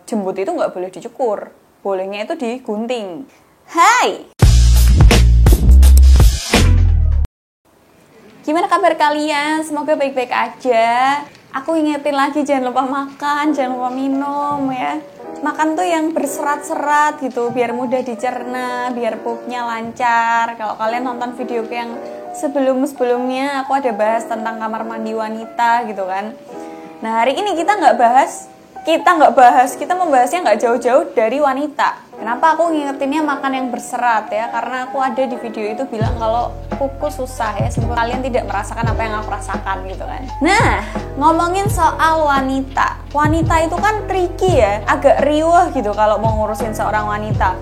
Jembut itu nggak boleh dicukur, bolehnya itu digunting. Hai, gimana kabar kalian? Semoga baik-baik aja. Aku ingetin lagi, jangan lupa makan, jangan lupa minum ya. Makan tuh yang berserat-serat gitu, biar mudah dicerna, biar pupnya lancar. Kalau kalian nonton video yang sebelumnya aku ada bahas tentang kamar mandi wanita gitu kan. Nah hari ini kita membahasnya nggak jauh-jauh dari wanita. Kenapa aku ngingetinnya makan yang berserat ya? Karena aku ada di video itu bilang kalau pupku susah ya, semoga kalian tidak merasakan apa yang aku rasakan gitu kan. Nah, ngomongin soal wanita. Wanita itu kan tricky ya, agak riuh gitu kalau mau ngurusin seorang wanita.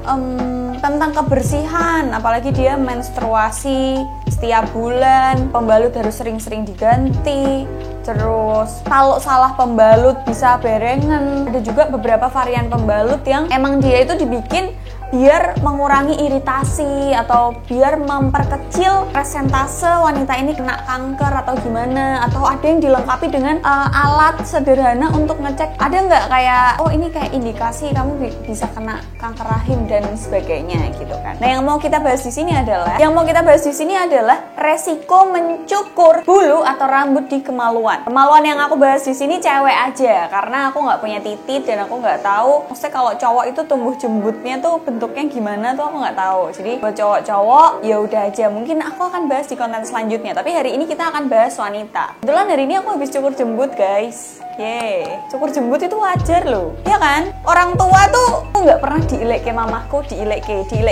Tentang kebersihan, apalagi dia menstruasi setiap bulan, pembalut harus sering-sering diganti. Terus kalau salah pembalut bisa berengan. Ada juga beberapa varian pembalut yang emang dia itu dibikin biar mengurangi iritasi atau biar memperkecil presentase wanita ini kena kanker atau gimana, atau ada yang dilengkapi dengan alat sederhana untuk ngecek ada nggak kayak oh ini kayak indikasi kamu bisa kena kanker rahim dan sebagainya gitu kan. Nah yang mau kita bahas di sini adalah resiko mencukur bulu atau rambut di kemaluan. Kemaluan yang aku bahas di sini cewek aja karena aku nggak punya titik dan aku nggak tahu maksudnya kalau cowok itu tumbuh jembutnya tuh bentuknya gimana tuh aku nggak tahu. Jadi buat cowok-cowok ya udah aja, mungkin aku akan bahas di konten selanjutnya, tapi hari ini kita akan bahas wanita. Kebetulan hari ini aku habis cukur jembut guys. Cukur jembut itu wajar loh, ya kan? Orang tua tuh aku nggak pernah diilek ke mamaku, diilek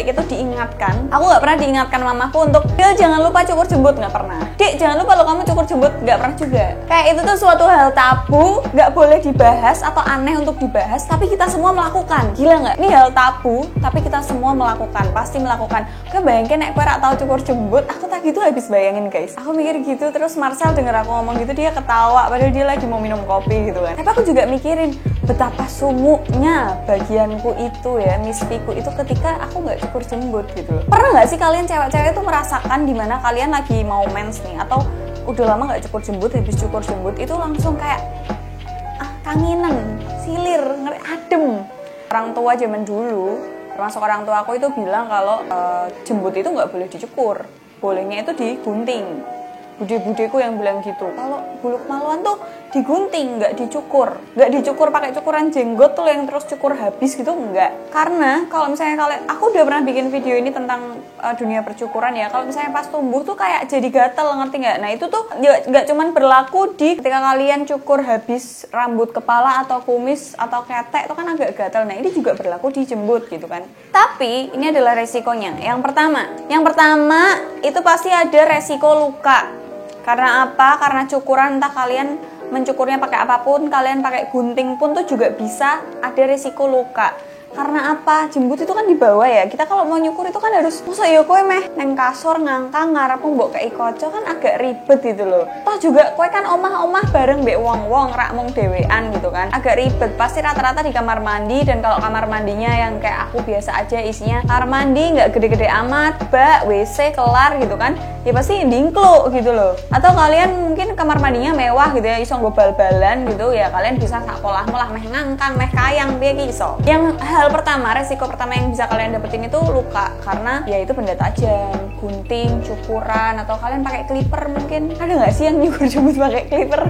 itu diingatkan. Aku nggak pernah diingatkan mamaku untuk Del jangan lupa cukur jembut, nggak pernah. Dek jangan lupa lo kamu cukur jembut, nggak pernah juga. Kayak itu tuh suatu hal tabu, nggak boleh dibahas atau aneh untuk dibahas, tapi kita semua melakukan. Gila nggak? Ini hal tabu, tapi kita semua melakukan, pasti melakukan. Oke bayangin nek rak tahu cukur jembut, aku tak gitu habis bayangin guys. Aku mikir gitu, terus Marcel denger aku ngomong gitu dia ketawa, padahal dia lagi mau minum kopi gitu kan. Tapi aku juga mikirin betapa sumuknya bagianku itu ya, mispiku itu ketika aku nggak cukur jembut gitu loh. Pernah nggak sih kalian cewek-cewek itu merasakan dimana kalian lagi mau mens nih atau udah lama nggak cukur jembut, habis cukur jembut itu langsung kayak kangenan, silir, ngeri adem. Orang tua zaman dulu, termasuk orang tua aku itu bilang kalau jembut itu nggak boleh dicukur, bolehnya itu digunting. Bude-budeku yang bilang gitu, kalau bulu kemaluan tuh digunting, nggak dicukur pakai cukuran jenggot tuh yang terus cukur habis gitu, enggak. Karena kalau misalnya aku udah pernah bikin video ini tentang dunia percukuran ya, kalau misalnya pas tumbuh tuh kayak jadi gatel, ngerti nggak? Nah itu tuh nggak cuman berlaku di ketika kalian cukur habis rambut kepala atau kumis atau ketek itu kan agak gatel, nah ini juga berlaku di jembut gitu kan. Tapi ini adalah resikonya. Yang pertama itu pasti ada resiko luka. Karena apa? Karena cukuran, entah kalian mencukurnya pakai apapun, kalian pakai gunting pun tuh juga bisa ada resiko luka. Karena apa? Jembut itu kan di bawah ya. Kita kalau mau nyukur itu kan harus masa ya kowe meh neng kasur ngangkang ngarep mbok kei kaca kan agak ribet gitu loh. Toh juga kowe kan omah-omah bareng mbek wong-wong rak mung dhewean gitu kan. Agak ribet. Pasti rata-rata di kamar mandi, dan kalau kamar mandinya yang kayak aku biasa aja isinya kamar mandi nggak gede-gede amat, bak, WC kelar gitu kan. Ya pasti dingkluk gitu loh. Atau kalian mungkin kamar mandinya mewah gitu ya, iso nggo bal-balan gitu ya, kalian bisa sak polah-molah meh ngangkang, meh kayang piye ki iso. Yang resiko pertama yang bisa kalian dapetin itu luka, karena ya itu benda tajam, gunting, cukuran, atau kalian pakai clipper mungkin. Ada nggak sih yang nyukur jembut pakai clipper?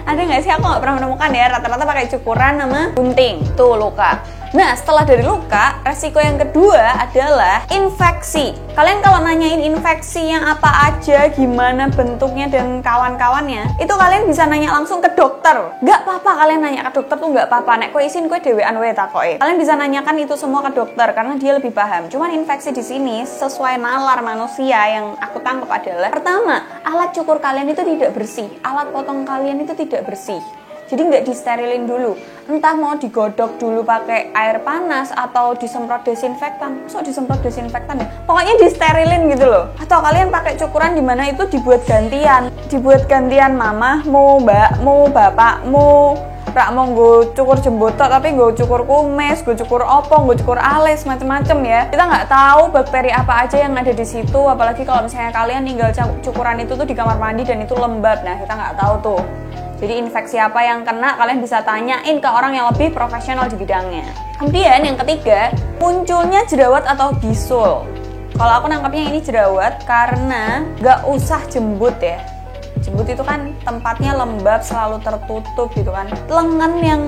Ada nggak sih? Aku nggak pernah menemukan ya. Rata-rata pakai cukuran sama gunting, tuh luka. Nah setelah dari luka, resiko yang kedua adalah infeksi. Kalian kalau nanyain infeksi yang apa aja, gimana bentuknya dan kawan-kawannya, itu kalian bisa nanya langsung ke dokter. Gak apa-apa kalian nanya ke dokter tuh, gak apa-apa. Nek kue isin kue dewean wae takoke. Kalian bisa nanyakan itu semua ke dokter karena dia lebih paham. Cuman infeksi di sini sesuai nalar manusia yang aku tangkap adalah, pertama, alat cukur kalian itu tidak bersih, alat potong kalian itu tidak bersih. Jadi nggak disterilin dulu, entah mau digodok dulu pakai air panas atau disemprot desinfektan. So disemprot desinfektan ya, pokoknya disterilin gitu loh. Atau kalian pakai cukuran di mana itu dibuat gantian mamahmu, mbakmu, bapakmu. Rak mau gue cukur jembut tapi gue cukur kumis, gue cukur opong, gue cukur alis, macem-macem ya. Kita nggak tahu bakteri apa aja yang ada di situ, apalagi kalau misalnya kalian tinggal cukuran itu tuh di kamar mandi dan itu lembab. Nah kita nggak tahu tuh. Jadi infeksi apa yang kena, kalian bisa tanyain ke orang yang lebih profesional di bidangnya. Kemudian yang ketiga, munculnya jerawat atau bisul. Kalau aku nangkapnya ini jerawat karena gak usah jembut ya. Jembut itu kan tempatnya lembab, selalu tertutup gitu kan. Lengan yang,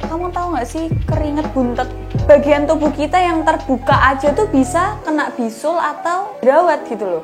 kamu tahu gak sih, keringet buntet, bagian tubuh kita yang terbuka aja tuh bisa kena bisul atau jerawat gitu loh.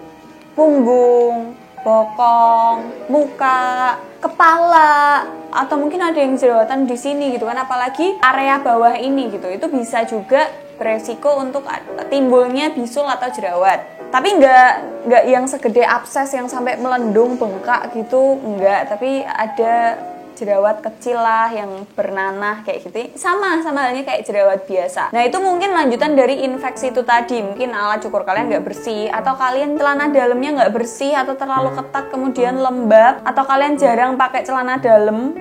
Punggung, bokong, muka, kepala, atau mungkin ada yang jerawatan di sini gitu kan, apalagi area bawah ini gitu, itu bisa juga beresiko untuk timbulnya bisul atau jerawat. Tapi nggak yang segede abses yang sampai melendung, bengkak gitu, enggak. Tapi ada jerawat kecil lah yang bernanah kayak gitu, sama halnya kayak jerawat biasa. Nah itu mungkin lanjutan dari infeksi itu tadi. Mungkin alat cukur kalian nggak bersih, atau kalian celana dalamnya nggak bersih, atau terlalu ketat kemudian lembab, atau kalian jarang pakai celana dalam,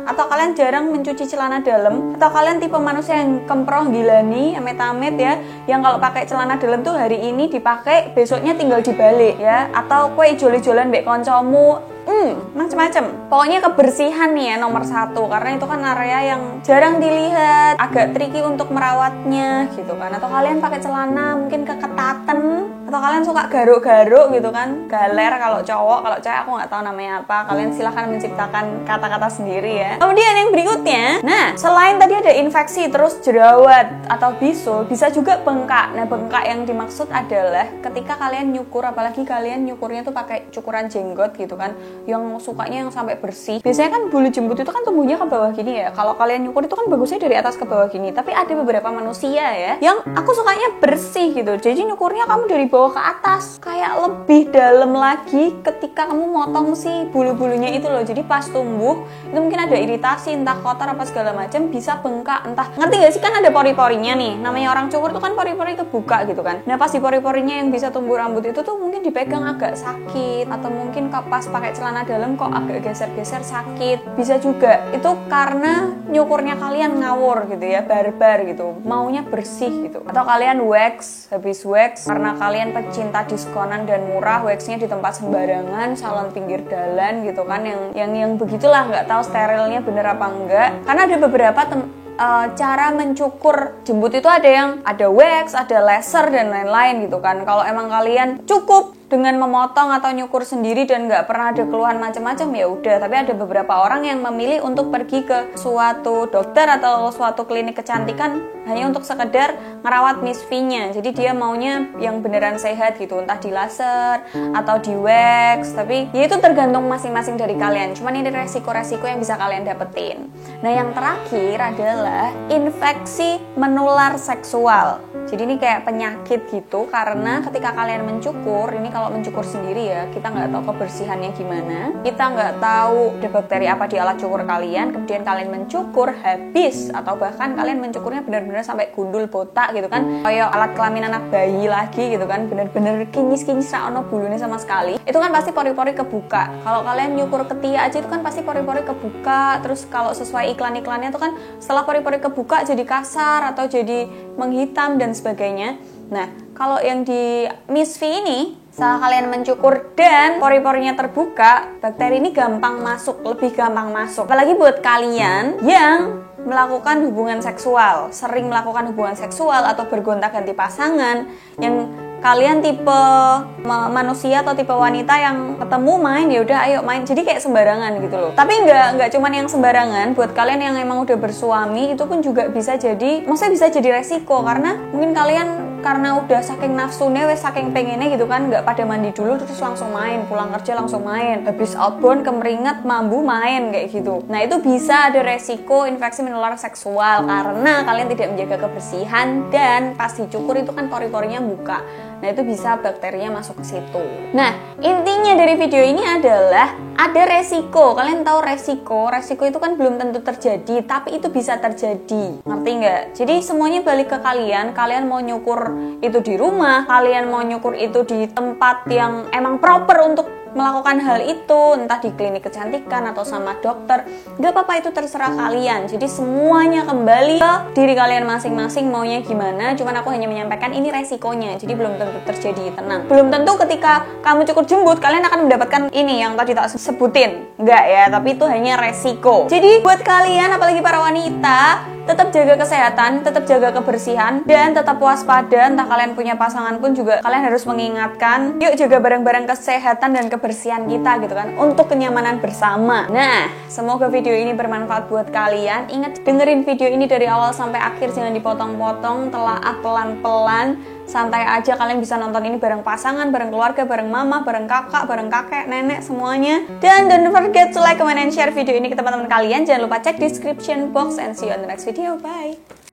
atau kalian jarang mencuci celana dalam, atau kalian tipe manusia yang kemproh gilani, amit-amit ya, yang kalau pakai celana dalam tuh hari ini dipakai, besoknya tinggal dibalik ya, atau kue joli-jolan mbek koncomu, macam-macam. Pokoknya kebersihan nih ya nomor satu, karena itu kan area yang jarang dilihat, agak tricky untuk merawatnya gitu kan. Atau kalian pakai celana mungkin keketatan, atau kalian suka garuk-garuk gitu kan, galer kalau cowok. Kalau cewek aku nggak tahu namanya apa, kalian silahkan menciptakan kata-kata sendiri ya. Kemudian yang berikutnya, nah selain tadi ada infeksi terus jerawat atau bisul, bisa juga bengkak. Nah bengkak yang dimaksud adalah ketika kalian nyukur, apalagi kalian nyukurnya tuh pakai cukuran jenggot gitu kan, yang sukanya yang sampai bersih. Biasanya kan bulu jembut itu kan tumbuhnya ke bawah gini ya. Kalau kalian nyukur itu kan bagusnya dari atas ke bawah gini. Tapi ada beberapa manusia ya yang aku sukanya bersih gitu. Jadi nyukurnya kamu dari bawah ke atas, kayak lebih dalam lagi ketika kamu motong si bulu-bulunya itu loh. Jadi pas tumbuh itu mungkin ada iritasi, entah kotor apa segala macam, bisa bengkak, entah, ngerti gak sih, kan ada pori-porinya nih. Namanya orang cukur tuh kan pori-pori kebuka gitu kan. Nah pas di pori-porinya yang bisa tumbuh rambut itu tuh mungkin dipegang agak sakit, atau mungkin pas pakai celana dalam kok agak geser-geser sakit. Bisa juga itu karena nyukurnya kalian ngawur gitu ya, barbar gitu, maunya bersih gitu. Atau kalian wax, habis wax karena kalian pecinta diskonan dan murah, waxnya di tempat sembarangan, salon pinggir jalan gitu kan, yang begitulah, nggak tahu sterilnya bener apa enggak. Karena ada beberapa cara mencukur jembut itu, ada wax, ada laser dan lain-lain gitu kan. Kalau emang kalian cukup dengan memotong atau nyukur sendiri dan nggak pernah ada keluhan macam-macam, ya udah. Tapi ada beberapa orang yang memilih untuk pergi ke suatu dokter atau suatu klinik kecantikan hanya untuk sekedar ngerawat Miss V-nya. Jadi dia maunya yang beneran sehat gitu, entah di laser atau di wax. Tapi ya itu tergantung masing-masing dari kalian. Cuman ini resiko-resiko yang bisa kalian dapetin. Nah yang terakhir adalah infeksi menular seksual. Jadi ini kayak penyakit gitu, karena ketika kalian mencukur, ini kalau mencukur sendiri ya, kita nggak tahu kebersihannya gimana, kita nggak tahu ada bakteri apa di alat cukur kalian, kemudian kalian mencukur habis, atau bahkan kalian mencukurnya benar-benar sampai gundul botak gitu kan, kayak alat kelamin anak bayi lagi gitu kan, bener-bener kinyis-kinyis ono bulunya sama sekali. Itu kan pasti pori-pori kebuka. Kalau kalian nyukur ketiak aja itu kan pasti pori-pori kebuka. Terus kalau sesuai iklan-iklannya itu kan setelah pori-pori kebuka jadi kasar atau jadi menghitam dan sebagainya. Nah, kalau yang di Miss V ini, setelah kalian mencukur dan pori-porinya terbuka, bakteri ini gampang masuk, lebih gampang masuk. Apalagi buat kalian yang melakukan hubungan seksual, sering melakukan hubungan seksual atau bergonta-ganti pasangan, yang kalian tipe manusia atau tipe wanita yang ketemu main, ya udah ayo main, jadi kayak sembarangan gitu loh. Tapi nggak cuman yang sembarangan, buat kalian yang emang udah bersuami itu pun juga bisa jadi, maksudnya bisa jadi resiko, karena mungkin kalian karena udah saking nafsunya, saking pengennya gitu kan, nggak pada mandi dulu terus langsung main, pulang kerja langsung main, habis outbound kemeringat mambu main kayak gitu. Nah itu bisa ada resiko infeksi menular seksual karena kalian tidak menjaga kebersihan, dan pas dicukur itu kan pori-porinya buka. Nah itu bisa bakterinya masuk ke situ. Nah intinya dari video ini adalah ada resiko. Kalian tahu resiko itu kan belum tentu terjadi, tapi itu bisa terjadi. Ngerti nggak? Jadi semuanya balik ke kalian. Kalian mau nyukur itu di rumah, kalian mau nyukur itu di tempat yang emang proper untuk melakukan hal itu, entah di klinik kecantikan atau sama dokter, gak apa-apa, itu terserah kalian. Jadi semuanya kembali ke diri kalian masing-masing maunya gimana. Cuman aku hanya menyampaikan ini resikonya, jadi belum tentu terjadi, tenang. Belum tentu ketika kamu cukur jembut kalian akan mendapatkan ini yang tadi tak sebutin, enggak ya, tapi itu hanya resiko. Jadi buat kalian, apalagi para wanita, tetap jaga kesehatan, tetap jaga kebersihan, dan tetap waspada. Entah kalian punya pasangan pun juga kalian harus mengingatkan, yuk jaga bareng-bareng kesehatan dan kebersihan kita gitu kan, untuk kenyamanan bersama. Nah, semoga video ini bermanfaat buat kalian. Ingat, dengerin video ini dari awal sampai akhir, jangan dipotong-potong, telaah pelan-pelan. Santai aja, kalian bisa nonton ini bareng pasangan, bareng keluarga, bareng mama, bareng kakak, bareng kakek, nenek, semuanya. Dan don't forget to like, comment, and share video ini ke teman-teman kalian. Jangan lupa cek description box, and see you on the next video. Bye!